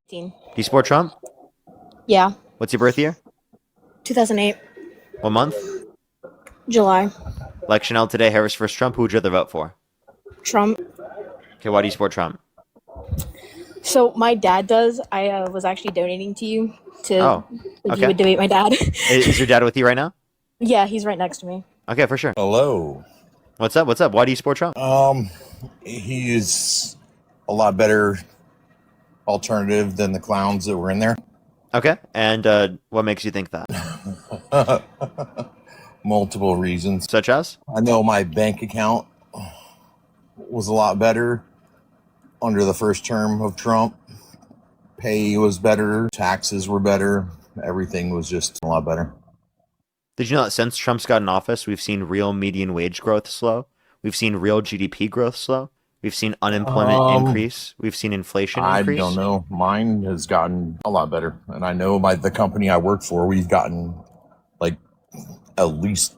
Do you support Trump? Yeah. What's your birth year? 2008. What month? July. Election held today, Harris versus Trump. Who would you rather vote for? Trump. Okay, why do you support Trump? So my dad does. I was actually donating to you to okay. you would debate my dad. Is your dad with you right now? Yeah, he's right next to me. Okay, for sure. Hello. What's up? What's up? Why do you support Trump? He is a lot better alternative than the clowns that were in there. Okay, and what makes you think that? Multiple reasons. Such as? I know my bank account was a lot better under the first term of Trump. Pay was better. Taxes were better. Everything was just a lot better. Did you know that since Trump's got in office, we've seen real median wage growth slow? We've seen real GDP growth slow? We've seen unemployment increase. We've seen inflation increase. I don't know. Mine has gotten a lot better. And I know the company I work for, we've gotten like at least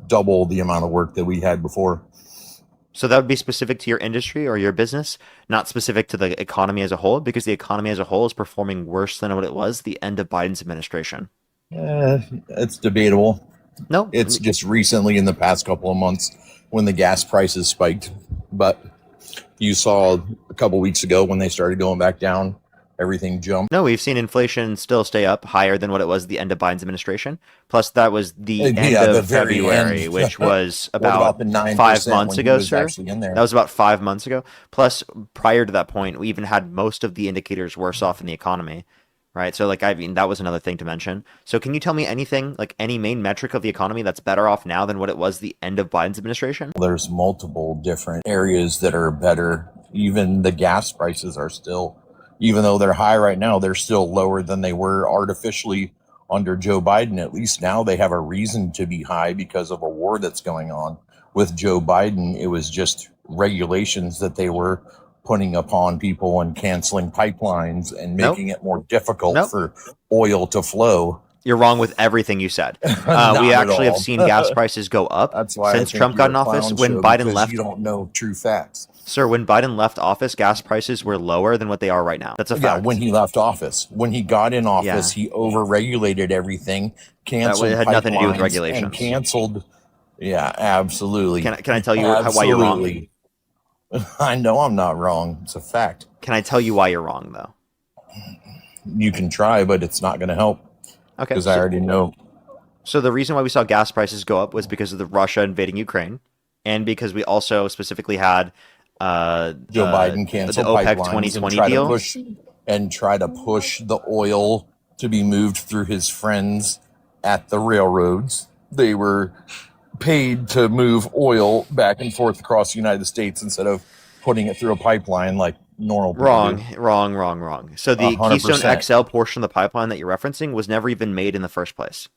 double the amount of work that we had before. So that would be specific to your industry or your business, not specific to the economy as a whole, because the economy as a whole is performing worse than what it was at the end of Biden's administration. It's debatable. No. It's just recently in the past couple of months when the gas prices spiked. But you saw a couple weeks ago when they started going back down, everything jumped. No, we've seen inflation still stay up higher than what it was at the end of Biden's administration. Plus, that was the end of February, which was about 5 months ago, sir. That was about 5 months ago. Plus, prior to that point, we even had most of the indicators worse off in the economy, right? So, that was another thing to mention. So, can you tell me anything, like any main metric of the economy that's better off now than what it was the end of Biden's administration? There's multiple different areas that are better. Even the gas prices are still, even though they're high right now, they're still lower than they were artificially under Joe Biden. At least now they have a reason to be high because of a war that's going on. With Joe Biden, it was just regulations that they were putting upon people and canceling pipelines and making it more difficult for oil to flow. You're wrong with everything you said. We actually have seen gas prices go up since Trump got in office. When Biden left, you don't know true facts. Sir, when Biden left office, gas prices were lower than what they are right now. That's a fact. Yeah, when he left office. When he got in office, he over-regulated everything, canceled it had nothing to do with regulations. And canceled. Yeah, absolutely. Can I tell you why you're wrong? I know I'm not wrong. It's a fact. Can I tell you why you're wrong, though? You can try, but it's not going to help. Okay. Because I already know. So the reason why we saw gas prices go up was because of the Russia invading Ukraine, and because we also specifically had Joe Biden canceled the OPEC pipelines 2020 deal and try to push the oil to be moved through his friends at the railroads. They were paid to move oil back and forth across the United States instead of putting it through a pipeline like normal people do. Wrong. So the 100%. Keystone XL portion of the pipeline that you're referencing was never even made in the first place.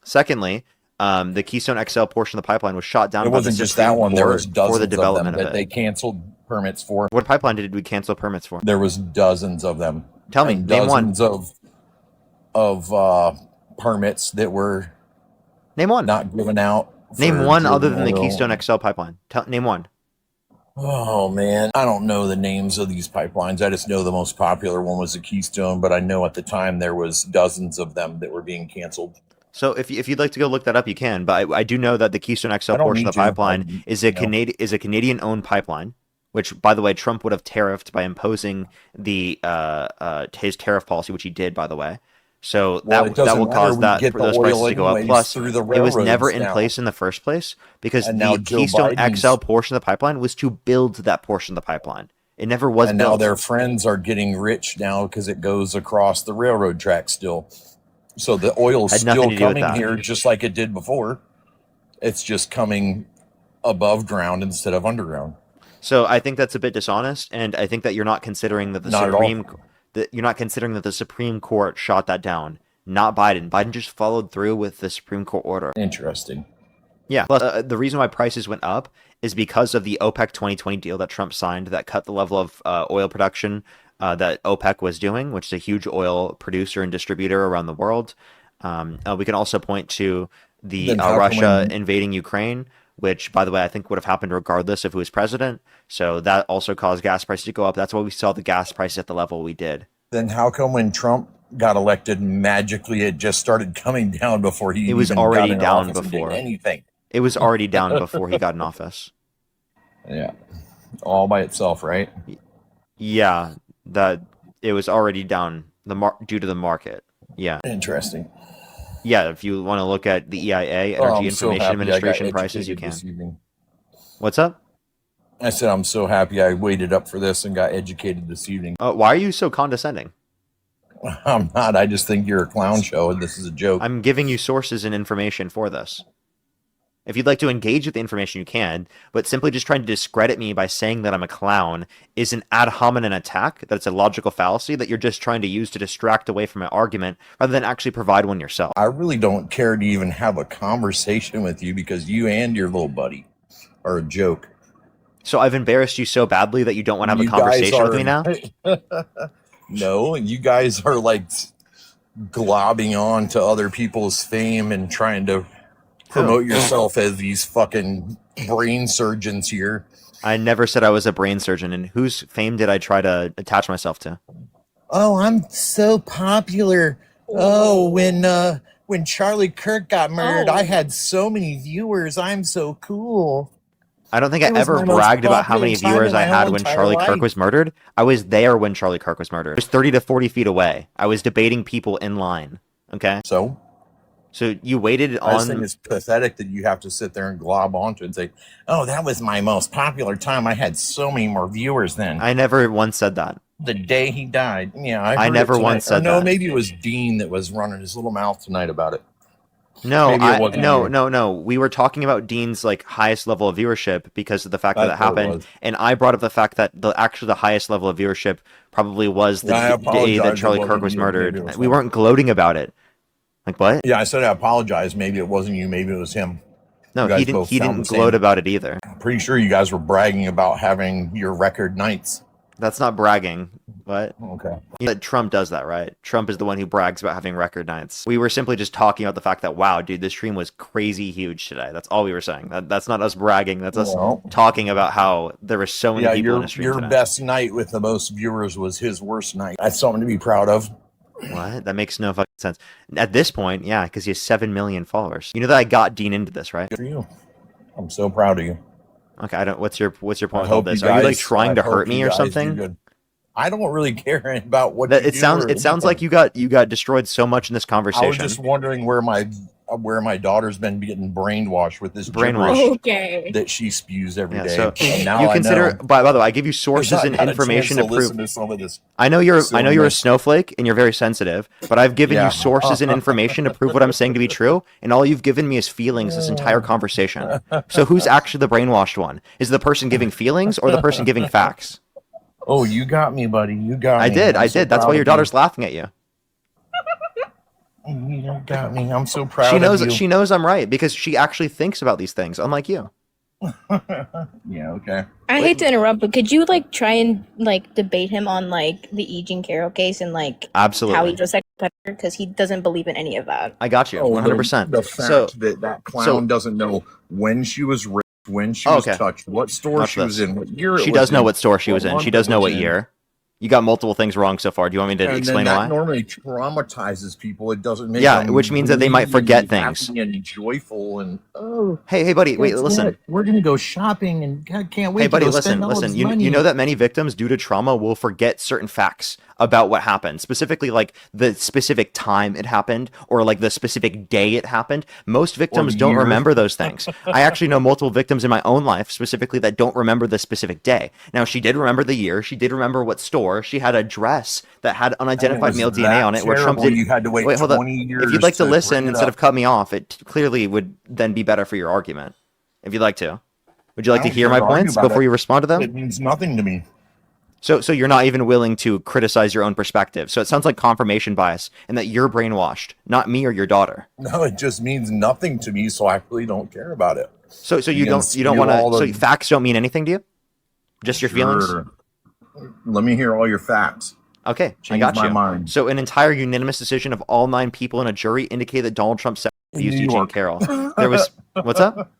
Secondly, the Keystone XL portion of the pipeline was shot down. It wasn't just that one. There was dozens for the development of them that they canceled permits for. What pipeline did we cancel permits for? There was dozens of them. Tell me, name one. Dozens of permits that were not given out. Name one other than the Keystone XL pipeline. Name one. Oh, man. I don't know the names of these pipelines. I just know the most popular one was the Keystone, but I know at the time there was dozens of them that were being canceled. So if you'd like to go look that up, you can. But I do know that the Keystone XL portion of the pipeline is a Canadian-owned pipeline, which, by the way, Trump would have tariffed by imposing his tariff policy, which he did, by the way. So that will cause those prices to go up. Plus, it was never in place in the first place because the Keystone XL portion of the pipeline was to build that portion of the pipeline. It never was built. And now their friends are getting rich now because it goes across the railroad track still. So the oil is still coming here just like it did before. It's just coming above ground instead of underground. So I think that's a bit dishonest, and I think that you're not considering that you're not considering that the Supreme Court shot that down, not Biden. Biden just followed through with the Supreme Court order. Interesting. Yeah. Plus, the reason why prices went up is because of the OPEC 2020 deal that Trump signed that cut the level of oil production that OPEC was doing, which is a huge oil producer and distributor around the world. We can also point to the Russia invading Ukraine, which, by the way, I think would have happened regardless of who was president. So that also caused gas prices to go up. That's why we saw the gas price at the level we did. Then how come when Trump got elected, magically it just started coming down before he? It was already down before anything. It was already down before he got in office. Yeah, all by itself, right? Yeah, that it was already down due to the market. Yeah. Interesting. Yeah, if you want to look at the EIA, Energy Information Administration prices, you can. What's up? I said I'm so happy I waited up for this and got educated this evening. Why are you so condescending? I'm not. I just think you're a clown show and this is a joke. I'm giving you sources and information for this. If you'd like to engage with the information, you can, but simply just trying to discredit me by saying that I'm a clown is an ad hominem attack. That's a logical fallacy that you're just trying to use to distract away from my argument rather than actually provide one yourself. I really don't care to even have a conversation with you because you and your little buddy are a joke. So I've embarrassed you so badly that you don't want to have a conversation with me now? No, you guys are like globbing on to other people's fame and trying to promote yourself as these fucking brain surgeons here. I never said I was a brain surgeon. And whose fame did I try to attach myself to? Oh, I'm so popular. Oh, when Charlie Kirk got murdered, I had so many viewers. I'm so cool. I don't think I ever bragged about how many viewers I had when Charlie Kirk was murdered. I was there when Charlie Kirk was murdered. I was 30 to 40 feet away. I was debating people in line. Okay? So you waited on... I just think it's pathetic that you have to sit there and glob onto it and say, oh, that was my most popular time. I had so many more viewers then. I never once said that. The day he died. Yeah, I never once said that. No, maybe it was Dean that was running his little mouth tonight about it. No, no. We were talking about Dean's like highest level of viewership because of the fact that it happened, and I brought up the fact that the highest level of viewership probably was the day that Charlie Kirk was murdered. We weren't gloating about it. Like what? Yeah, I said I apologize. Maybe it wasn't you. Maybe it was him. No, he didn't gloat about it either. I'm pretty sure you guys were bragging about having your record nights. That's not bragging. What? Okay. Trump does that, right? Trump is the one who brags about having record nights. We were simply just talking about the fact that, wow, dude, this stream was crazy huge today. That's all we were saying. That's not us bragging. That's us talking about how there were so many people in the stream your today. Best night with the most viewers was his worst night. That's something to be proud of. What? That makes no fucking sense. At this point, yeah, because he has 7 million followers. You know that I got Dean into this, right? Good for you. I'm so proud of you. Okay, I don't. What's your point with all this? Are you like trying to hurt me or something? I don't really care about what it sounds. It sounds like you got destroyed so much in this conversation. I was just wondering where my daughter's been getting brainwashed with this gibberish that she spews every day. So now you consider. By the way, I give you sources and information to prove. I know you're a snowflake and you're very sensitive, but I've given you sources and information to prove what I'm saying to be true, and all you've given me is feelings this entire conversation. So who's actually the brainwashed one? Is it the person giving feelings or the person giving facts? Oh, you got me, buddy. You got me. I did. That's why your daughter's laughing at you. You got me. I'm so proud of you. She knows I'm right because she actually thinks about these things, unlike you. Yeah, okay. I hate to interrupt, but could you like try and like debate him on like the E. Jean Carroll case and like absolutely how he was a competitor because he doesn't believe in any of that. I got you 100%. The fact that clown doesn't know when she was raped, when she was touched, what store she was in, what year. She does know what store she was in. She does know what year. You got multiple things wrong so far. Do you want me to explain why? That normally traumatizes people. It doesn't make which means that they might forget things. And joyful and hey buddy, wait, listen. We're gonna go shopping and can't wait. Hey buddy, listen. You know that many victims due to trauma will forget certain facts about what happened, specifically like the specific time it happened or like the specific day it happened. Most victims don't remember those things. I actually know multiple victims in my own life specifically that don't remember the specific day. Now she did remember the year. She did remember what store. She had a dress that had unidentified male DNA on it. Where Trump did. You had to wait 20 years. If you'd like to listen instead of cut me off, it clearly would then be better for your argument. If you'd like to, would you like to hear my points before you respond to them? It means nothing to me. So you're not even willing to criticize your own perspective. So it sounds like confirmation bias and that you're brainwashed, not me or your daughter. No, it just means nothing to me. So I really don't care about it. So you don't want to. So facts don't mean anything to you? Just your feelings? Let me hear all your facts. Okay, I got you. Mind. So an entire unanimous decision of all 9 people in a jury indicated that Donald Trump said views Eugene Carroll. There was what's up?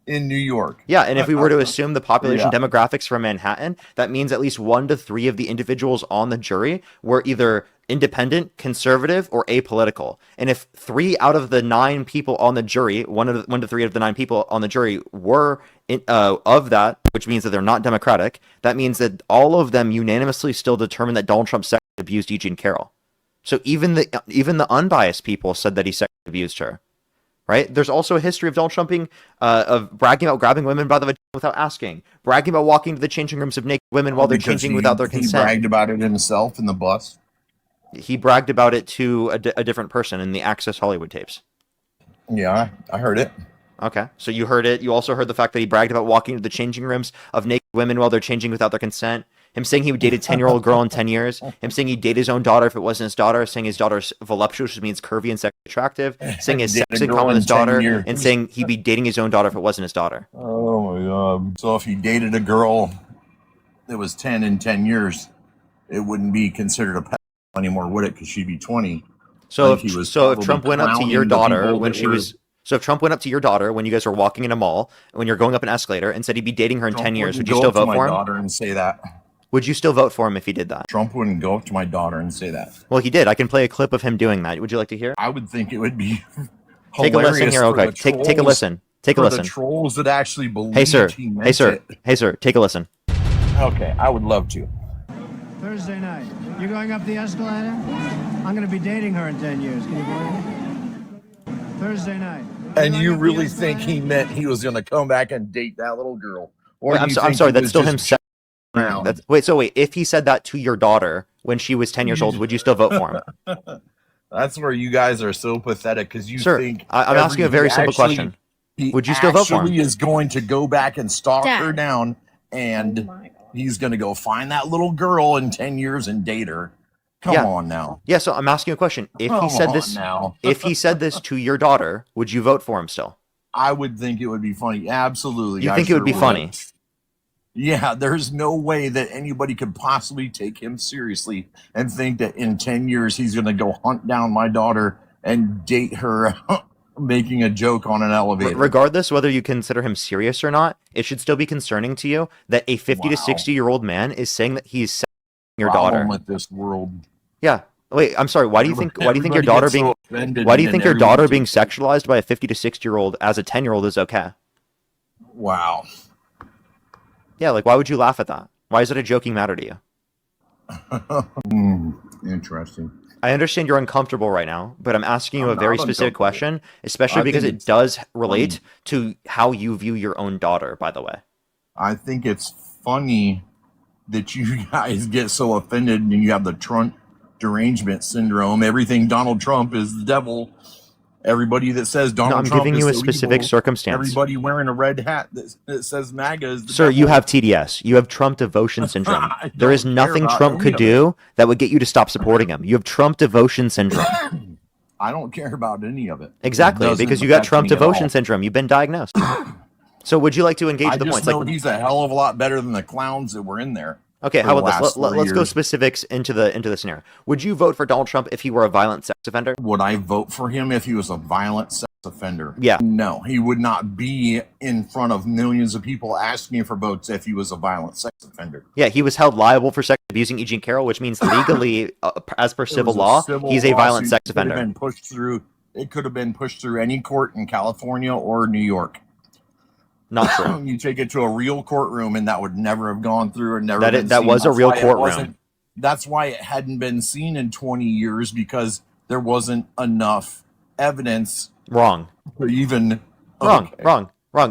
in New York. Yeah, and if we were to assume the population demographics for Manhattan, that means at least 1 to 3 of the individuals on the jury were either independent, conservative, or apolitical. And if 3 out of the 9 people on the jury, 1 to 3 of the 9 people on the jury were of that, which means that they're not Democratic, that means that all of them unanimously still determined that Donald Trump sexually abused E. Jean Carroll. So even the unbiased people said that he sexually abused her. Right? There's also a history of Donald Trump being of bragging about grabbing women by the vagina without asking, bragging about walking to the changing rooms of naked women while they're changing without their consent. He bragged about it himself in the bus. He bragged about it to a different person in the Access Hollywood tapes. Yeah, I heard it. Okay, so you heard it. You also heard the fact that he bragged about walking to the changing rooms of naked women while they're changing without their consent. Him saying he would date a 10-year-old girl in 10 years. Him saying he'd date his own daughter if it wasn't his daughter. Saying his daughter's voluptuous, which means curvy and sexually attractive. Saying his sex in common with his daughter. And saying he'd be dating his own daughter if it wasn't his daughter. Oh, my God. So if he dated a girl that was 10 in 10 years, it wouldn't be considered a pedophile anymore, would it? Because she'd be 20. So if Trump went up to your daughter when she was... So if Trump went up to your daughter when you guys were walking in a mall, when you're going up an escalator, and said he'd be dating her in 10 years, would you still vote for him? My daughter and say that. Would you still vote for him if he did that? Trump wouldn't go up to my daughter and say that. Well, he did. I can play a clip of him doing that. Would you like to hear? I would think it would be Take a listen here. Okay, take a listen. Take a listen. The trolls that actually believe. Hey sir. Take a listen. Okay, I would love to. Thursday night. You're going up the escalator? I'm going to be dating her in 10 years. Can you believe it? Thursday night. And you really think he meant he was going to come back and date that little girl? Or I'm sorry. That's still him. Wait. If he said that to your daughter when she was 10 years old, would you still vote for him? That's where you guys are so pathetic because you think. I'm asking a very simple question. Would you still vote for him? He is going to go back and stalk her down, and he's going to go find that little girl in 10 years and date her. Come on now. Yeah, so I'm asking a question. If he said this to your daughter, would you vote for him still? I would think it would be funny. Absolutely. You think it would be funny? Yeah, there's no way that anybody could possibly take him seriously and think that in 10 years he's going to go hunt down my daughter and date her making a joke on an elevator. Regardless whether you consider him serious or not, it should still be concerning to you that a 50 to 60-year-old man is saying that he's sexting your daughter. With this world. Yeah. Wait, I'm sorry. Why do you think your daughter being sexualized by a 50 to 60-year-old as a 10-year-old is okay? Wow. Yeah, like why would you laugh at that? Why is it a joking matter to you? Interesting. I understand you're uncomfortable right now, but I'm asking you a very specific question, especially because it does relate to how you view your own daughter, by the way. I think it's funny that you guys get so offended and you have the Trump derangement syndrome. Everything Donald Trump is the devil. Everybody that says Donald Trump is giving you a specific circumstance. Everybody wearing a red hat that says MAGA is the Sir, devil. You have TDS. You have Trump devotion syndrome. There is nothing Trump could do that would get you to stop supporting him. You have Trump devotion syndrome. I don't care about any of it. Exactly, because you got Trump devotion syndrome. You've been diagnosed. So would you like to engage the points? I know he's a hell of a lot better than the clowns that were in there. Okay, how about this? Let's go specifics into the scenario. Would you vote for Donald Trump if he were a violent sex offender? Would I vote for him if he was a violent sex offender? Yeah. No, he would not be in front of millions of people asking for votes if he was a violent sex offender. Yeah, he was held liable for sex abusing E. Jean Carroll, which means legally, as per civil law, he's a violent sex offender. It could have been pushed through any court in California or New York. Not true. You take it to a real courtroom, and that would never have gone through, and never. That was a real courtroom. That's why it hadn't been seen in 20 years because there wasn't enough evidence. Wrong. To even. Wrong. Okay. Wrong. Why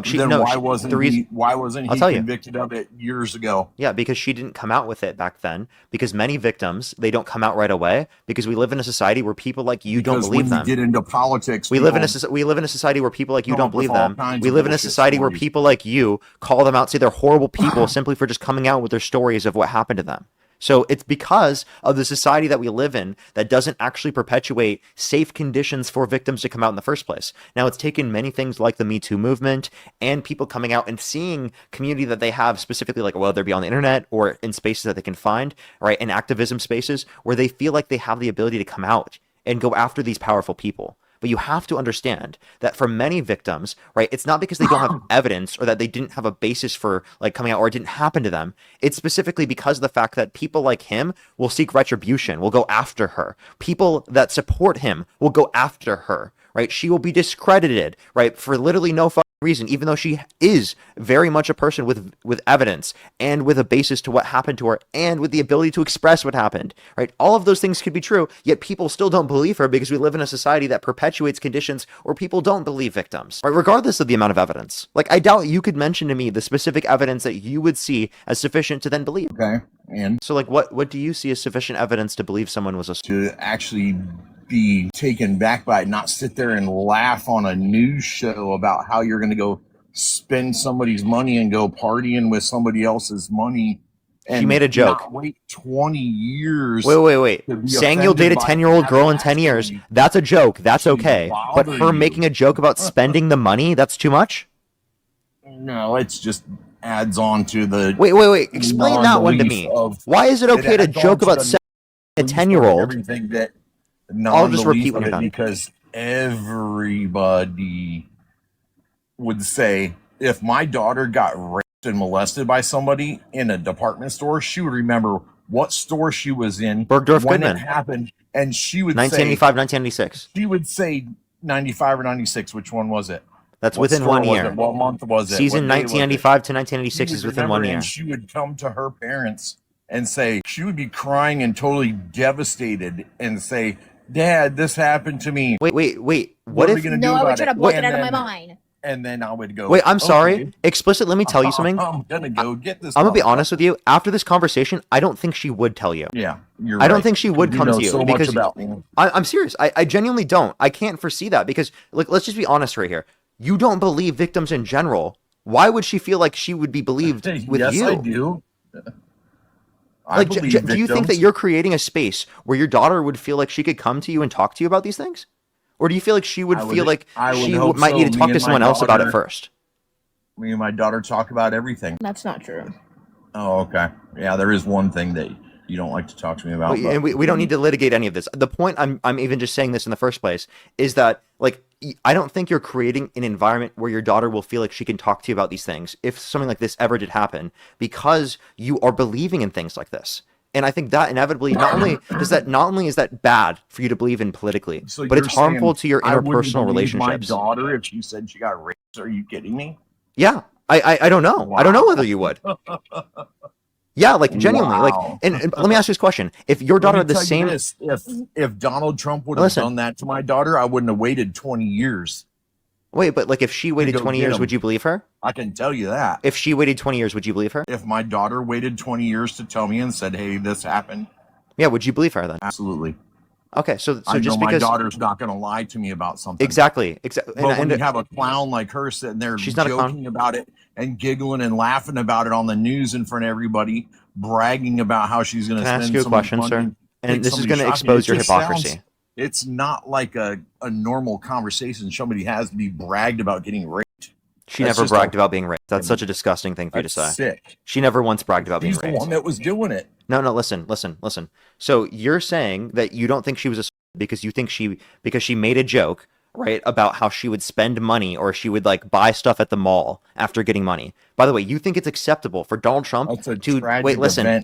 wasn't he convicted of it years ago? Yeah, because she didn't come out with it back then. Because many victims, they don't come out right away. Because we live in a society where people like you don't believe them. When you get into politics, we live in a society where people like you don't believe them. We live in a society where people like you call them out, say they're horrible people simply for just coming out with their stories of what happened to them. So it's because of the society that we live in that doesn't actually perpetuate safe conditions for victims to come out in the first place. Now, it's taken many things like the Me Too movement and people coming out and seeing community that they have specifically, like whether it be on the internet or in spaces that they can find, right, in activism spaces where they feel like they have the ability to come out and go after these powerful people. But you have to understand that for many victims, right, it's not because they don't have evidence or that they didn't have a basis for like coming out or it didn't happen to them. It's specifically because of the fact that people like him will seek retribution, will go after her. People that support him will go after her, right? She will be discredited, right, for literally no reason, even though she is very much a person with evidence and with a basis to what happened to her and with the ability to express what happened, right? All of those things could be true, yet people still don't believe her because we live in a society that perpetuates conditions where people don't believe victims, right? Regardless of the amount of evidence. Like, I doubt you could mention to me the specific evidence that you would see as sufficient to then believe. Okay. And so like what do you see as sufficient evidence to believe someone was a to actually be taken back by it, not sit there and laugh on a news show about how you're going to go spend somebody's money and go partying with somebody else's money. And she made a joke. Not wait 20 years. Wait. Saying you'll date a 10-year-old girl in 10 years, that's a joke. That's okay. But her making a joke about spending the money, that's too much? No, it's just adds on to the... Wait. Explain that one to me. Why is it okay to joke about a 10-year-old? Everything that... I'll just repeat what you're done. Because everybody would say, if my daughter got raped and molested by somebody in a department store, she would remember what store she was in, Bergdorf when Goodman. It happened, and she would 1985, 1996. She would say 95 or 96. Which one was it? That's within 1 year. What month was it? Season 1995 to 1996 is within 1 year. And she would come to her parents and say, she would be crying and totally devastated and say, Dad, this happened to me. Wait. What are we if... gonna do No, I about would try to it? block it out of my mind. And then I would go, wait, I'm sorry. Okay. Explicit, let me tell you something. I'm going to go get this. I'm going to be honest with you. After this conversation, I don't think she would tell you. Yeah, you're I don't right. think she would come to you so because much about me. I'm serious. I genuinely don't. I can't foresee that because, like, let's just be honest right here. You don't believe victims in general. Why would she feel like she would be believed with yes, you? I do. Like, do you think that you're creating a space where your daughter would feel like she could come to you and talk to you about these things? Or do you feel like she would feel like she might need to talk to someone else about it first? Me and my daughter talk about everything. That's not true. Oh, okay. Yeah, there is one thing that you don't like to talk to me about. And we don't need to litigate any of this. The point I'm even just saying this in the first place is that, like, I don't think you're creating an environment where your daughter will feel like she can talk to you about these things if something like this ever did happen, because you are believing in things like this. And I think that inevitably not only is that bad for you to believe in politically, So but it's harmful to your interpersonal my relationships. daughter, if she said she got raped, are you kidding me? Yeah, I don't know. Wow. I don't know whether you would. Yeah, like genuinely, Wow. like, and let me ask you this question: if your daughter had the same, if Donald Trump would have done that to my daughter, I wouldn't have waited 20 years. Wait, but like, if she waited 20 years, would you believe her? I can tell you that. If she waited 20 years, would you believe her? If my daughter waited 20 years to tell me and said, "Hey, this happened," yeah, would you believe her then? Absolutely. Okay, so I just know because my daughter's not going to lie to me about something. Exactly. But when you have a clown like her sitting there she's not joking about it and giggling and laughing about it on the news in front of everybody, bragging about how she's going to spend ask you a question, sir? And this is going to expose your hypocrisy. It's not like a normal conversation somebody has to be bragged about getting raped. She never bragged about being raped. That's such a disgusting thing for you to say. Sick. She never once bragged about being raped. She's the one that was doing it. No, listen. So you're saying that you don't think she was a because you think because she made a joke, right, about how she would spend money or she would like buy stuff at the mall after getting money. By the way, you think it's acceptable for Donald Trump to wait, listen. Hey.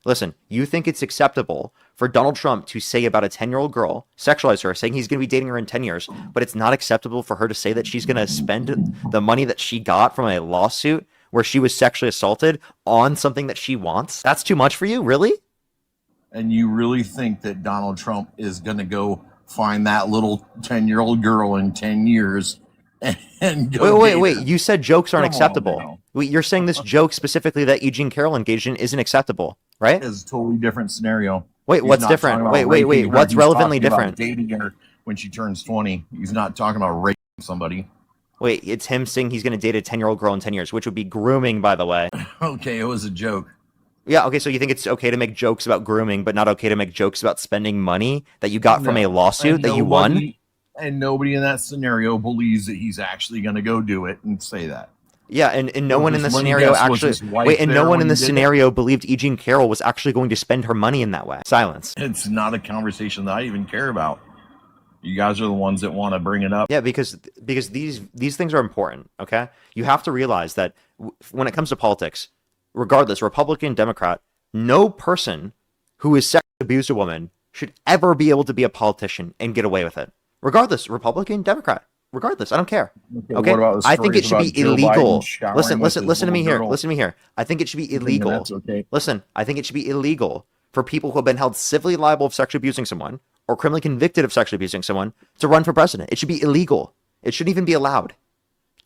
Listen, you think it's acceptable for Donald Trump to say about a 10-year-old girl, sexualize her, saying he's going to be dating her in 10 years, but it's not acceptable for her to say that she's going to spend the money that she got from a lawsuit where she was sexually assaulted on something that she wants? That's too much for you? Really? And you really think that Donald Trump is going to go find that little 10-year-old girl in 10 years and go Wait. You said jokes aren't acceptable. Now. Wait, you're saying this joke specifically that Eugene Carroll engaged in isn't acceptable, right? It's a totally different scenario. Wait, He's what's not different? talking about Wait. raping her. What's He's relevantly talking about different? dating her when she turns 20. He's not talking about raping somebody. Wait, it's him saying he's going to date a 10-year-old girl in 10 years, which would be grooming, by the way. Okay, it was a joke. Yeah, okay, so you think it's okay to make jokes about grooming, but not okay to make jokes about spending money that you got from a lawsuit that you won? And nobody in that scenario believes that he's actually going to go do it and say that. Yeah, and no one in the scenario actually... Wait, and no one in the scenario believed Eugene Carroll was actually going to spend her money in that way. Silence. It's not a conversation that I even care about. You guys are the ones that want to bring it up. Yeah, because these things are important. Okay, you have to realize that when it comes to politics, regardless, Republican, Democrat, no person who is sexually abused a woman should ever be able to be a politician and get away with it. Regardless, Republican, Democrat, regardless, I don't care. Okay, What about the I think it stories should be about Joe illegal. Biden showering Listen, with listen, his listen to me little here. girl? Listen to me here. I think it should be You think that illegal. that's okay? Listen, I think it should be illegal for people who have been held civilly liable of sexually abusing someone or criminally convicted of sexually abusing someone to run for president. It should be illegal. It shouldn't even be allowed.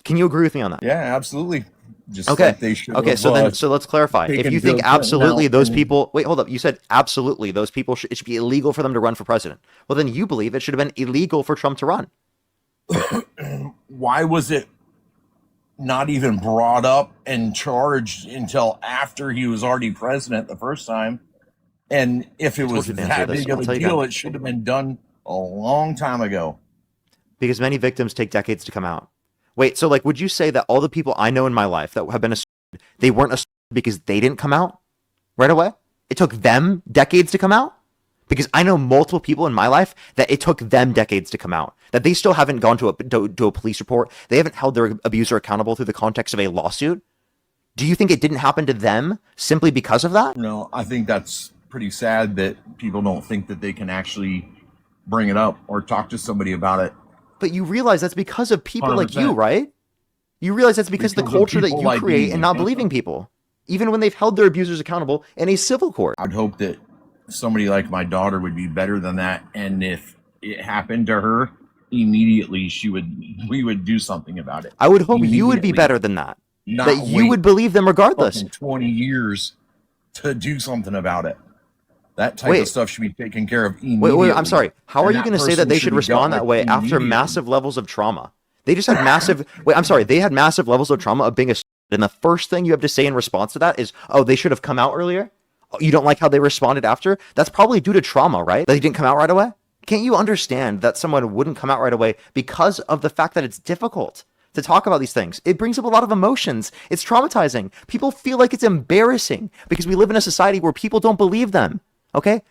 Can you agree with me on that? Yeah, absolutely. Just Okay. like they should Okay. have, So let's clarify. If taken you think Bill Clinton absolutely out those and- people, wait, hold up. You said absolutely those people it should be illegal for them to run for president. Well, then you believe it should have been illegal for Trump to run. Why was it not even brought up and charged until after he was already president the first time? And if it was you the answer to that this. big I'll of tell a you deal, again. it should have been done a long time ago. Because many victims take decades to come out. Wait, so like, would you say that all the people I know in my life that have been assaulted, they weren't assaulted because they didn't come out right away? It took them decades to come out? Because I know multiple people in my life that it took them decades to come out, that they still haven't gone to a police report. They haven't held their abuser accountable through the context of a lawsuit. Do you think it didn't happen to them simply because of that? No, I think that's pretty sad that people don't think that they can actually bring it up or talk to somebody about it. But you realize that's because of people like you, 100%. right? You realize that's because of the Because of culture that people you like create me. and not believing people, even when they've held their abusers accountable in a civil court. I'd hope that somebody like my daughter would be better than that, and if it happened to her, immediately we would do something about it. I would hope you would be Immediately. better than that. Not That you wait would believe them regardless. fucking 20 years to do something about it. That type Wait. of stuff should be taken care of immediately. Wait, I'm sorry. How are And you that going to say person that they should should be respond dealt that with way after immediately. massive levels of trauma? They just had massive. Wait, I'm sorry. They had massive levels of trauma of being assaulted, and the first thing you have to say in response to that is, "Oh, they should have come out earlier." Oh, you don't like how they responded after? That's probably due to trauma, right? That they didn't come out right away. Can't you understand that someone wouldn't come out right away because of the fact that it's difficult to talk about these things? It brings up a lot of emotions. It's traumatizing. People feel like it's embarrassing because we live in a society where people don't believe them. Okay?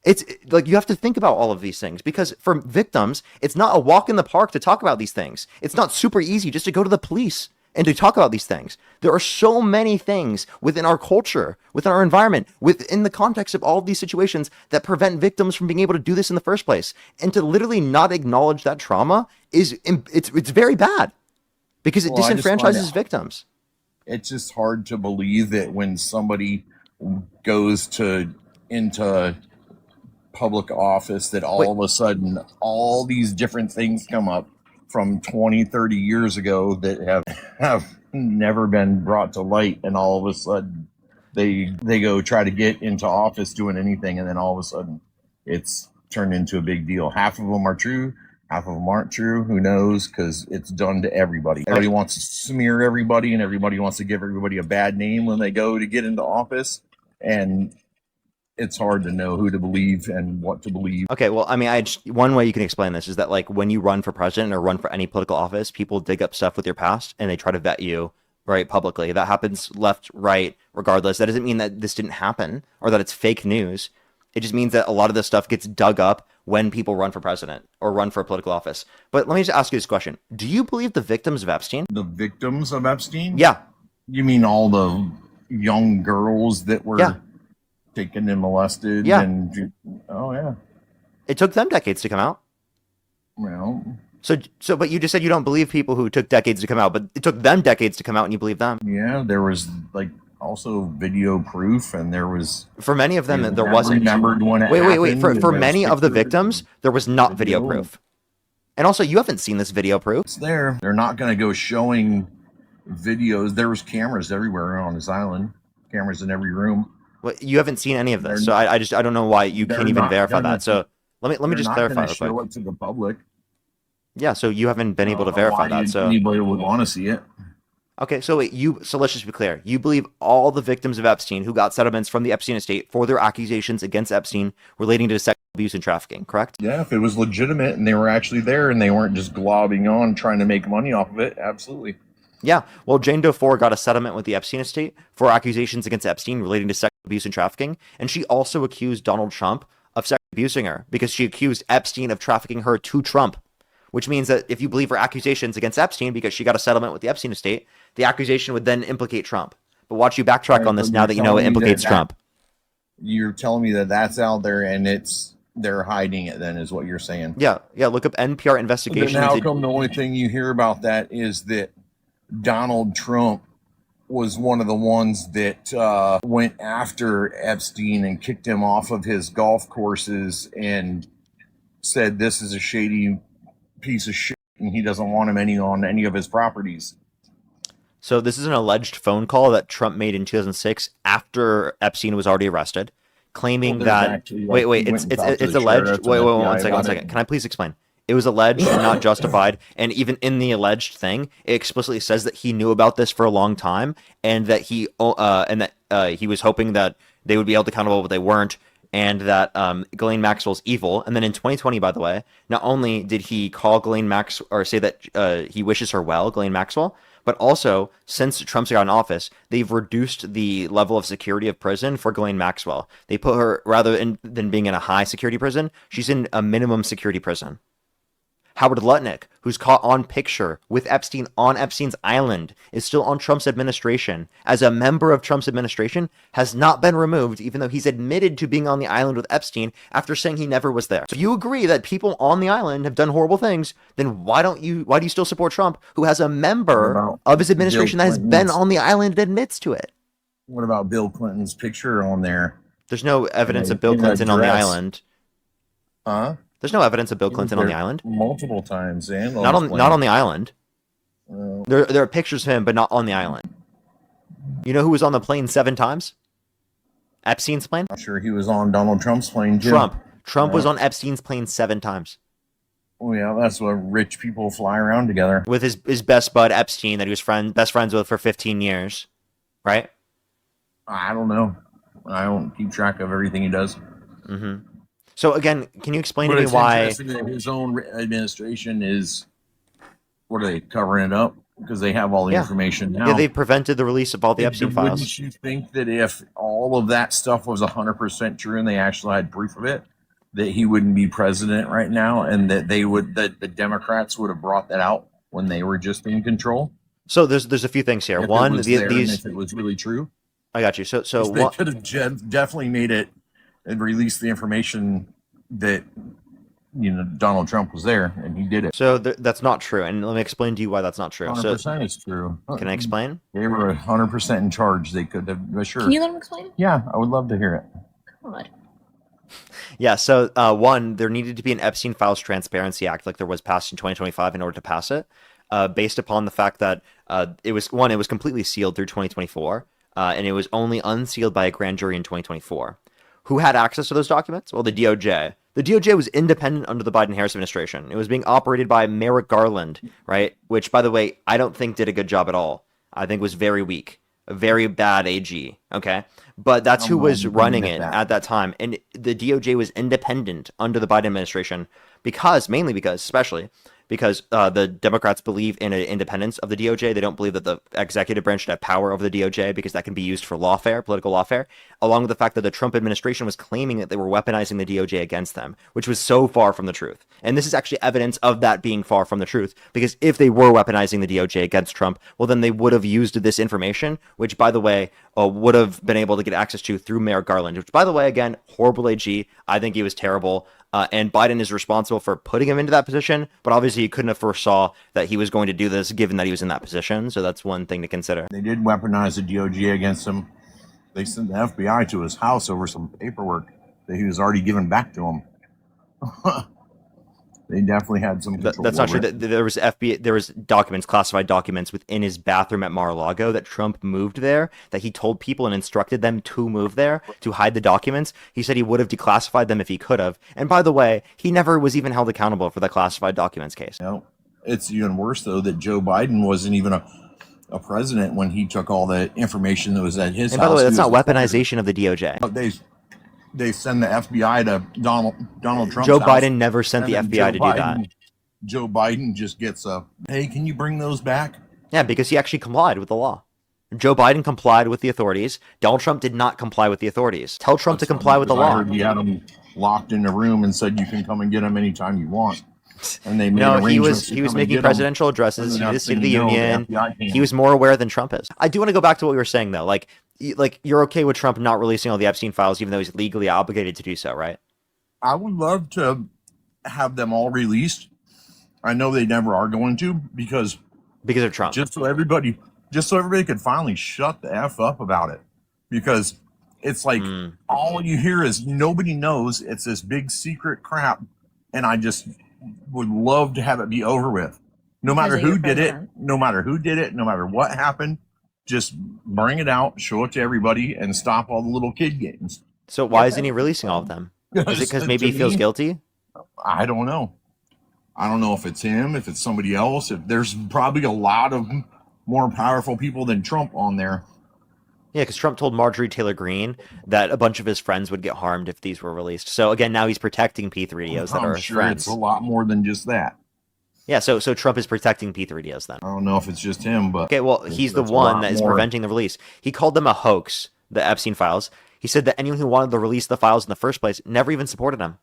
It's like you have to think about all of these things because for victims, it's not a walk in the park to talk about these things. It's not super easy just to go to the police and to talk about these things. There are so many things within our culture, within our environment, within the context of all of these situations that prevent victims from being able to do this in the first place. And to literally not acknowledge that trauma it's very bad because it Well, I just find disenfranchises it- victims. It's just hard to believe that when somebody goes into public office that all of a sudden all these different things come up from 20, 30 years ago that have never been brought to light, and all of a sudden they go try to get into office doing anything, and then all of a sudden it's turned into a big deal. Half of them are true, half of them aren't true. Who knows? Because it's done to everybody. Everybody wants to smear everybody, and everybody wants to give everybody a bad name when they go to get into office, and it's hard to know who to believe and what to believe. Okay, well, I mean, one way you can explain this is that, like, when you run for president or run for any political office, people dig up stuff with your past and they try to vet you, right, publicly. That happens left, right, regardless. That doesn't mean that this didn't happen or that it's fake news. It just means that a lot of this stuff gets dug up when people run for president or run for a political office. But let me just ask you this question. Do you believe the victims of Epstein? The victims of Epstein? Yeah. You mean all the young girls that were Yeah. taken and molested? Yeah. And, oh, yeah. It took them decades to come out. Well, So, but you just said you don't believe people who took decades to come out, but it took them decades to come out and you believe them. yeah, there was like also video proof, and there was. For many of them, there I wasn't. remembered when it Wait. happened, For and there was many of the pictures. victims, there was not video Video. proof. And also, you haven't seen this video proof. It's there. They're not going to go showing videos. There was cameras everywhere on this island, cameras in every room. Well, you haven't seen any of this, They're so I don't know why you they're can't even not verify gonna- that. So let me They're just not clarify gonna real show quick. it to the public. Yeah, so you haven't been able to I don't know verify why that. So anybody would want to see it. okay, so wait, so let's just be clear. You believe all the victims of Epstein who got settlements from the Epstein estate for their accusations against Epstein relating to sexual abuse and trafficking, correct? Yeah, if it was legitimate and they were actually there and they weren't just globbing on trying to make money off of it, absolutely. Yeah. Well, Jane Doe 4 got a settlement with the Epstein estate for accusations against Epstein relating to sexual abuse and trafficking, and she also accused Donald Trump of sexually abusing her because she accused Epstein of trafficking her to Trump, which means that if you believe her accusations against Epstein because she got a settlement with the Epstein estate, the accusation would then implicate Trump. But watch you backtrack on this now that you know it implicates Trump. You're telling me that that's out there and they're hiding it then is what you're saying. Yeah. Look up NPR investigation. Then how come the only thing you hear about that is that Donald Trump was one of the ones that went after Epstein and kicked him off of his golf courses and said this is a shady piece of shit and he doesn't want him on any of his properties? So this is an alleged phone call that Trump made in 2006 after Epstein was already arrested, claiming that it's alleged. Wait, one second. Can I please explain? It was alleged and not justified, and even in the alleged thing, it explicitly says that he knew about this for a long time, and that he was hoping that they would be held accountable, but they weren't, and that Ghislaine Maxwell's evil. And then in 2020, by the way, not only did he call Ghislaine Maxwell or say that he wishes her well, Ghislaine Maxwell, but also, since Trump's got in office, they've reduced the level of security of prison for Ghislaine Maxwell. They put her, than being in a high security prison, she's in a minimum security prison. Howard Lutnick, who's caught on picture with Epstein on Epstein's island, is still on Trump's administration. As a member of Trump's administration, has not been removed, even though he's admitted to being on the island with Epstein after saying he never was there. So if you agree that people on the island have done horrible things, then why do you still support Trump, who has a member of his administration that has been on the island and admits to it? What about Bill Clinton's picture on there? There's no evidence of Bill Clinton on the island. Huh? There's no evidence of Bill Clinton on the island. Multiple times, and not on the island. There are pictures of him, but not on the island. You know who was on the plane 7 times? Epstein's plane? I'm sure he was on Donald Trump's plane, Jim. Trump was on Epstein's plane 7 times. Oh yeah, that's what rich people fly around together. With his best bud Epstein that he was best friends with for 15 years, right? I don't know. I don't keep track of everything he does. Mm-hmm. So again, can you explain to me why his own administration is? What are they covering it up? Because they have all the information now. Yeah, they prevented the release of all the Epstein files. Wouldn't you think that if all of that stuff was 100% true and they actually had proof of it, that he wouldn't be president right now, and that the Democrats would have brought that out when they were just in control? So there's a few things here. One, if it was really true, I got you. So they could have definitely made it and released the information that Donald Trump was there and he did it. So that's not true, and let me explain to you why that's not true. 100% is true. Can I explain? They were 100% in charge. They could have, sure. Can you let him explain? Yeah, I would love to hear it. God. Yeah, so one, there needed to be an Epstein Files Transparency Act like there was passed in 2025 in order to pass it, based upon the fact that it was completely sealed through 2024, and it was only unsealed by a grand jury in 2024. Who had access to those documents? Well, the DOJ. The DOJ was independent under the Biden-Harris administration. It was being operated by Merrick Garland, right? Which, by the way, I don't think did a good job at all. I think was very weak. A very bad AG, okay? But that's who was running it at that time. And the DOJ was independent under the Biden administration especially because the Democrats believe in an independence of the DOJ. They don't believe that the executive branch should have power over the DOJ because that can be used for lawfare, political lawfare, along with the fact that the Trump administration was claiming that they were weaponizing the DOJ against them, which was so far from the truth. And this is actually evidence of that being far from the truth, because if they were weaponizing the DOJ against Trump, well, then they would have used this information, which, by the way, would have been able to get access to through Merrick Garland, which, by the way, again, horrible AG. I think he was terrible. And Biden is responsible for putting him into that position, but obviously he couldn't have foresaw that he was going to do this given that he was in that position. So that's one thing to consider. They did weaponize the DOJ against him. They sent the FBI to his house over some paperwork that he was already given back to him. They definitely had some control. That's not true. There was documents, classified documents within his bathroom at Mar-a-Lago that Trump moved there, that he told people and instructed them to move there to hide the documents. He said he would have declassified them if he could have. And by the way, he never was even held accountable for the classified documents case. No, it's even worse, though, that Joe Biden wasn't even a president when he took all the information that was at his house. And by the way, that's not weaponization of the DOJ. They send the FBI to Donald Trump's Joe house, Biden never sent the FBI to do that. Joe Biden just gets hey, can you bring those back? Yeah, because he actually complied with the law. Joe Biden complied with the authorities. Donald Trump did not comply with the authorities. Tell Trump to comply with the law. He locked in a room and said you can come and get them anytime you want. And they made No, he arrangements was making presidential addresses. He did the State of the No, the Union. FBI came. He was more aware than Trump is. I do want to go back to what we were saying though. Like you're okay with Trump not releasing all the Epstein files, even though he's legally obligated to do so, right? I would love to have them all released. I know they never are going to because of Trump. Just so everybody could finally shut the F up about it. Because it's like all you hear is nobody knows. It's this big secret crap. And I just would love to have it be over with. No matter who did it, no matter what happened, just bring it out, show it to everybody, and stop all the little kid games. So why isn't he releasing all of them? Is it because maybe he feels guilty? I don't know. I don't know if it's him, if it's somebody else. If there's probably a lot of more powerful people than Trump on there. Yeah, because Trump told Marjorie Taylor Greene that a bunch of his friends would get harmed if these were released. So again, now he's protecting P3DOs that are his friends. It's a lot more than just that. Yeah, so Trump is protecting P3DOs then. I don't know if it's just him, but okay, well, he's the one that is preventing the release. He called them a hoax, the Epstein files. He said that anyone who wanted to release the files in the first place never even supported him.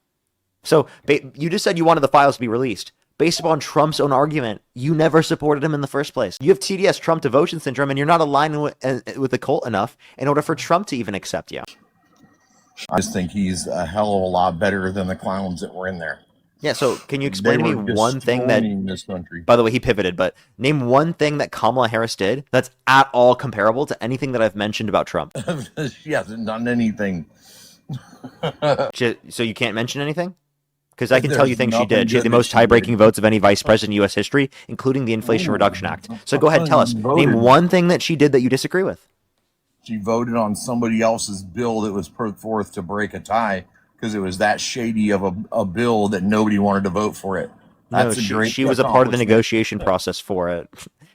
So you just said you wanted the files to be released. Based upon Trump's own argument, you never supported him in the first place. You have TDS, Trump devotion syndrome, and you're not aligned with the cult enough in order for Trump to even accept you. I just think he's a hell of a lot better than the clowns that were in there. Yeah, so can you explain to me one thing that, this country. By the way, he pivoted, but name one thing that Kamala Harris did that's at all comparable to anything that I've mentioned about Trump. She hasn't done anything. So you can't mention anything? Because I can tell you things she did. She had the most tie-breaking votes of any vice president in U.S. history, including the Inflation Reduction Act. So go ahead and tell us. Name one thing that she did that you disagree with. She voted on somebody else's bill that was put forth to break a tie because it was that shady of a bill that nobody wanted to vote for it. That's she was a part of the negotiation process for it.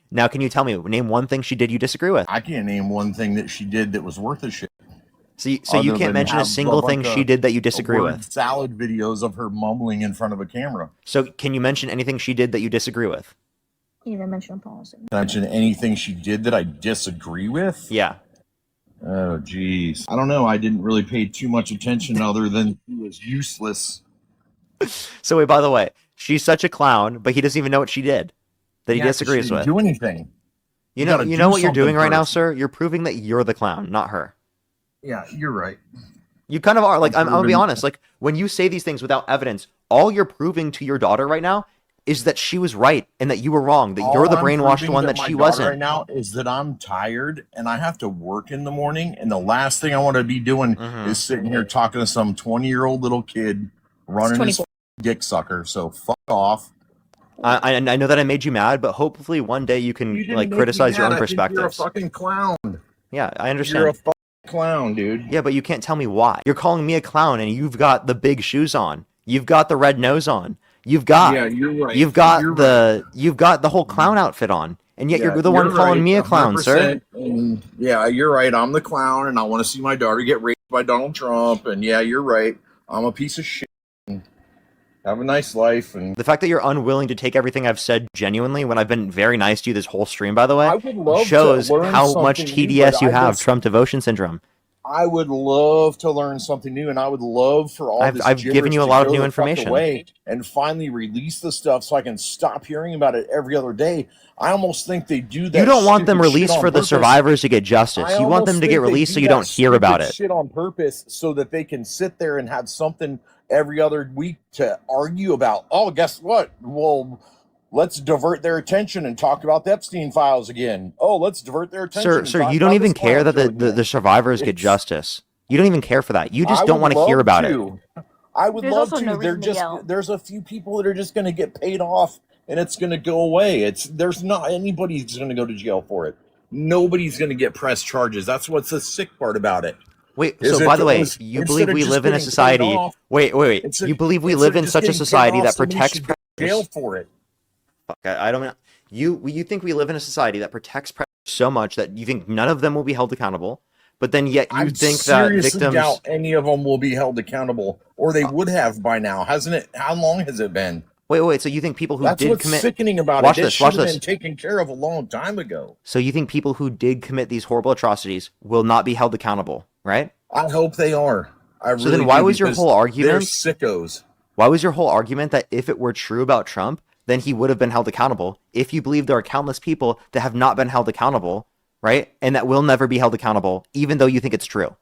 Now, can you tell me, name one thing she did you disagree with? I can't name one thing that she did that was worth a shit. So you can't mention a single thing she did that you disagree with? Salad videos of her mumbling in front of a camera. So can you mention anything she did that you disagree with? You didn't mention policy. Mention anything she did that I disagree with? Yeah. Oh, geez. I don't know. I didn't really pay too much attention other than he was useless. So wait, by the way, she's such a clown, but he doesn't even know what she did that he disagrees with. Do anything. You know what you're doing right now, sir? You're proving that you're the clown, not her. Yeah, you're right. You kind of are. Like, I'm gonna be honest. Like, when you say these things without evidence, all you're proving to your daughter right now is that she was right and that you were wrong. That you're the brainwashed one that she wasn't. Right now is that I'm tired and I have to work in the morning, and the last thing I want to be doing is sitting here talking to some 20-year-old little kid running his dick sucker. So fuck off. I know that I made you mad, but hopefully one day you can like criticize your own perspectives. You're a fucking clown. Yeah, I understand. You're a fucking clown, dude. Yeah, but you can't tell me why. You're calling me a clown, and you've got the big shoes on. You've got the red nose on. You've got you're right. You've got you've got the whole clown outfit on, and yet you're the one calling me a clown, sir. And yeah, you're right. I'm the clown, and I want to see my daughter get raped by Donald Trump. And yeah, you're right. I'm a piece of shit. Have a nice life. And the fact that you're unwilling to take everything I've said genuinely when I've been very nice to you this whole stream, by the way, shows how much TDS you have, Trump devotion syndrome. I would love to learn something new, and I would love for all this. I've given you a lot of new information away and finally release the stuff so I can stop hearing about it every other day. I almost think they do that. You don't want them released for the survivors to get justice. You want them to get released so you don't hear about it. Shit on purpose so that they can sit there and have something every other week to argue about. Oh, guess what? Well, let's divert their attention and talk about the Epstein files again. Oh, let's divert their attention. Sir, you don't even care that the survivors get justice. You don't even care for that. You just don't want to hear about it. I would love to. There's a few people that are just going to get paid off and it's going to go away. There's not anybody who's going to go to jail for it. Nobody's going to get press charges. That's what's the sick part about it. Wait, so by the way, you believe we live in a society... Wait. You believe we live in such a society that protects... Jail for it. Fuck, I don't know. You think we live in a society that protects predators so much that you think none of them will be held accountable, but then yet you think that victims... doubt any of them will be held accountable, or they would have by now. Hasn't it? How long has it been? Wait, so you think people who did commit... That's what's sickening about it. Watch this. Been taken care of a long time ago. So you think people who did commit these horrible atrocities will not be held accountable, right? I hope they are. I really So then why do, was your because whole they're argument? sickos. Why was your whole argument that if it were true about Trump, then he would have been held accountable? If you believe there are countless people that have not been held accountable, right? And that will never be held accountable, even though you think it's true.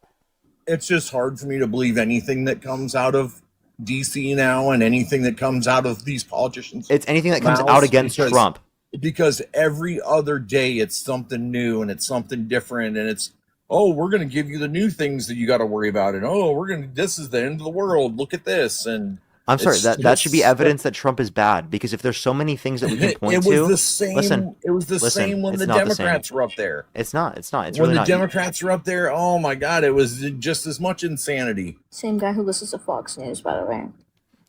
It's just hard for me to believe anything that comes out of DC now and anything that comes out of these politicians. It's anything that comes mouths, out against because Trump. because every other day it's something new and it's something different, and it's, oh, we're going to give you the new things that you got to worry about, and oh, this is the end of the world, look at this. And I'm sorry, it's that should be just- evidence that Trump is bad, because if there's so many things that we can point it to, was the same. listen, it was the same when it's the not the same. Democrats were up there. It's not. It's When really the not. Democrats were up there, oh my God, it was just as much insanity. Same guy who listens to Fox News, by the way.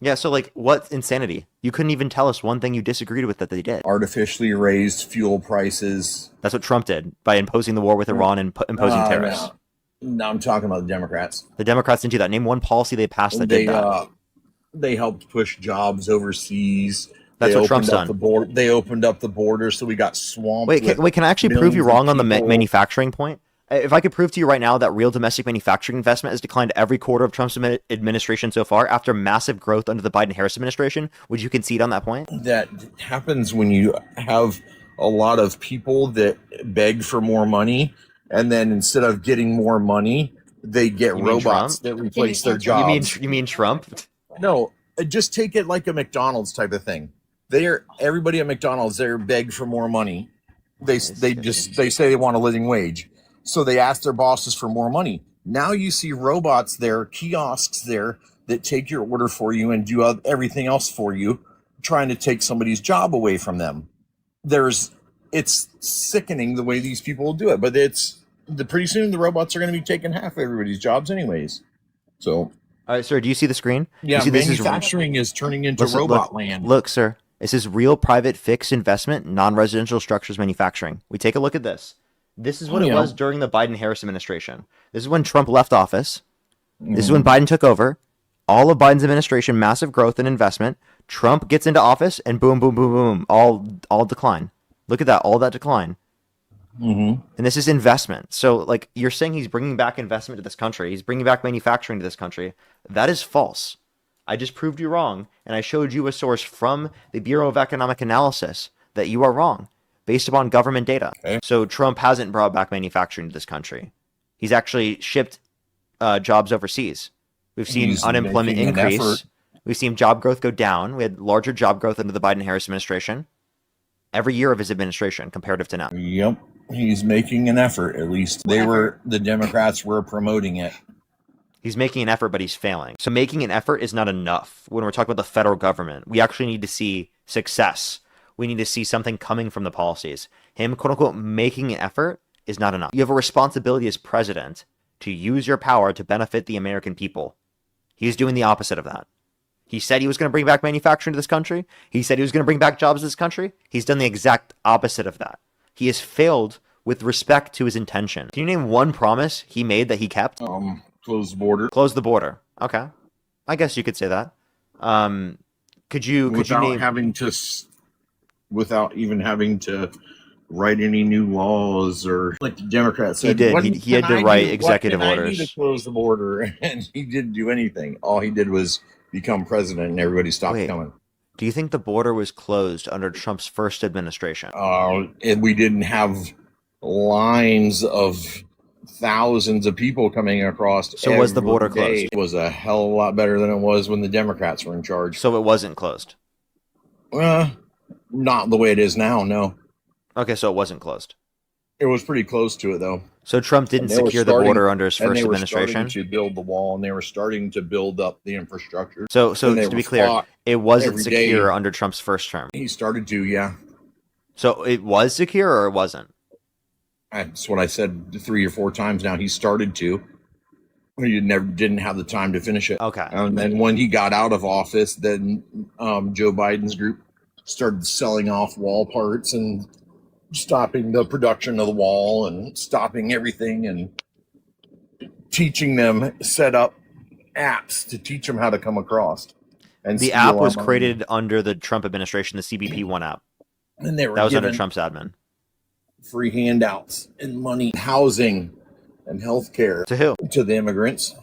Yeah, so like, what insanity? You couldn't even tell us one thing you disagreed with that they did. Artificially raised fuel prices. That's what Trump did by imposing the war with Iran and imposing tariffs. No, I'm talking about the Democrats. The Democrats didn't do that. Name one policy they passed that did that. They helped push jobs overseas. That's They what Trump's opened up done. They opened up the border, so we got swamped. Wait, can I actually prove you millions of wrong on the people. manufacturing point? If I could prove to you right now that real domestic manufacturing investment has declined every quarter of Trump's administration so far after massive growth under the Biden-Harris administration, would you concede on that point? That happens when you have a lot of people that beg for more money, and then instead of getting more money, they get You mean robots Trump? that replace their jobs. You mean Trump? No, just take it like a McDonald's type of thing. Everybody at McDonald's, they're beg for more money. They say they want a living wage, so they ask their bosses for more money. Now you see robots there, kiosks there that take your order for you and do everything else for you, trying to take somebody's job away from them. It's sickening the way these people do it, but pretty soon the robots are going to be taking half everybody's jobs anyways. So, All right, sir, do you see the screen? yeah, You see manufacturing is turning into robot land. Look, sir, this is real private fixed investment, non-residential structures manufacturing. We take a look at this. This is what it was during the Biden-Harris administration. This is when Trump left office. This is when Biden took over. All of Biden's administration, massive growth and investment. Trump gets into office and boom, boom, boom, boom, all decline. Look at that, all that decline. And this is investment. So, like, you're saying he's bringing back investment to this country. He's bringing back manufacturing to this country. That is false. I just proved you wrong, and I showed you a source from the Bureau of Economic Analysis that you are wrong, based upon government data. Okay. So Trump hasn't brought back manufacturing to this country. He's actually shipped jobs overseas. We've seen He's unemployment making an increase. effort. We've seen job growth go down. We had larger job growth under the Biden-Harris administration every year of his administration, comparative to now. Yep. He's making an effort, at least. The Democrats were promoting it. He's making an effort, but he's failing. So making an effort is not enough. When we're talking about the federal government, we actually need to see success. We need to see something coming from the policies. Him, quote unquote, making an effort is not enough. You have a responsibility as president to use your power to benefit the American people. He's doing the opposite of that. He said he was going to bring back manufacturing to this country. He said he was going to bring back jobs to this country. He's done the exact opposite of that. He has failed with respect to his intention. Can you name one promise he made that he kept? Close the border. Close the border. Okay. I guess you could say that. Could you name... Without even having to write any new laws, or like the Democrats said. He did. He had to write executive orders. I need to close the border, and he didn't do anything. All he did was become president, and everybody stopped coming. Do you think the border was closed under Trump's first administration? And we didn't have lines of thousands of people coming across. So was the border closed? It was a hell of a lot better than it was when the Democrats were in charge. So it wasn't closed? Not the way it is now, no. Okay, so it wasn't closed. It was pretty close to it, though. So Trump didn't secure the border under his first administration? They were starting to build the wall, and they were starting to build up the infrastructure. So to be clear, it wasn't secure under Trump's first term? He started to, yeah. So it was secure or it wasn't? That's what I said 3 or 4 times now. He started to. He didn't have the time to finish it. Okay. And then when he got out of office, then Joe Biden's group started selling off wall parts and stopping the production of the wall and stopping everything and teaching them, set up apps to teach them how to come across. And the app was created under the Trump administration, the CBP1 app. And they were that was under Trump's admin. Free handouts and money, housing and health care. To who? To the immigrants.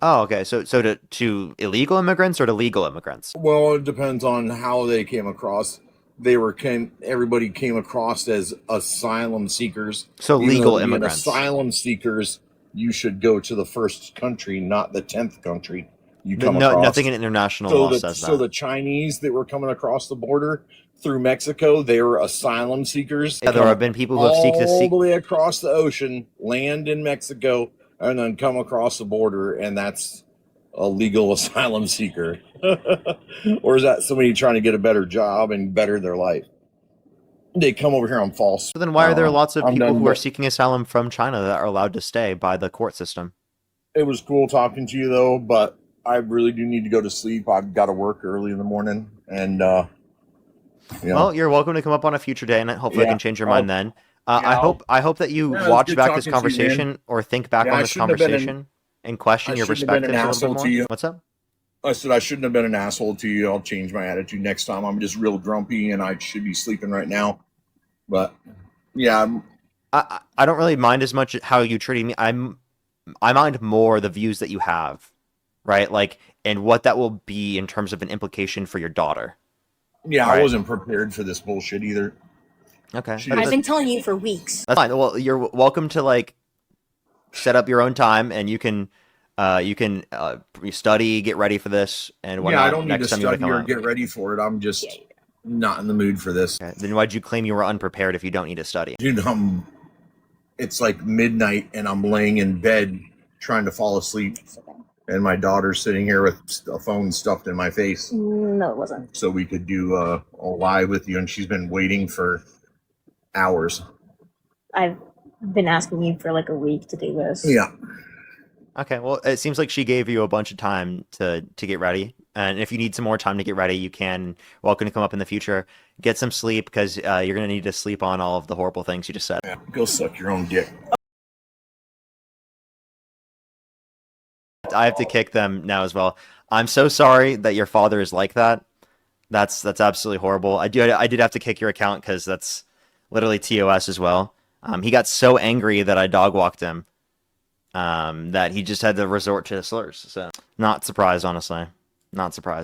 Oh, okay. So to illegal immigrants or to legal immigrants? Well, it depends on how they came across. Everybody came across as asylum seekers. So Even though legal to be an immigrants. asylum seekers, you should go to the first country, not the 10th country you come No, across. nothing in international law says that. So the Chinese that were coming across the border through Mexico, they were asylum seekers. Yeah, there have been people who have all the way across the ocean, land in Mexico, and then come across the border, and that's a legal asylum seeker. Or is that somebody trying to get a better job and better their life? They come over here on false. So then why are there lots of people who are seeking asylum from China that are allowed to stay by the court system? It was cool talking to you, though, but I really do need to go to sleep. I've got to work early in the morning, and well, you're welcome to come up on a future day, and hopefully I can change your mind then. I hope that you watch back this conversation or think back on this conversation and question your perspectives a little bit more. What's up? I said I shouldn't have been an asshole to you. I'll change my attitude next time. I'm just real grumpy, and I should be sleeping right now. But yeah, I don't really mind as much how you treating me. I mind more the views that you have, right? Like, and what that will be in terms of an implication for your daughter. Yeah, right? I wasn't prepared for this bullshit either. Okay. I've been telling you for weeks. That's fine. Well, you're welcome to like set up your own time, and you can study, get ready for this, and whatnot. Yeah, I don't need to study or get ready for it. I'm just not in the mood for this. Okay. Then why'd you claim you were unprepared if you don't need to study? Dude, it's like midnight, and I'm laying in bed trying to fall asleep, and my daughter's sitting here with a phone stuffed in my face. No, it wasn't. So we could do a live with you, and she's been waiting for hours. I've been asking you for like a week to do this. Yeah. Okay, well, it seems like she gave you a bunch of time to get ready. And if you need some more time to get ready, you can. Welcome to come up in the future. Get some sleep, because you're going to need to sleep on all of the horrible things you just said. Yeah, go suck your own dick. I have to kick them now as well. I'm so sorry that your father is like that. That's absolutely horrible. I did have to kick your account, because that's literally TOS as well. He got so angry that I dog walked him. That he just had to resort to slurs. So, not surprised, honestly. Not surprised.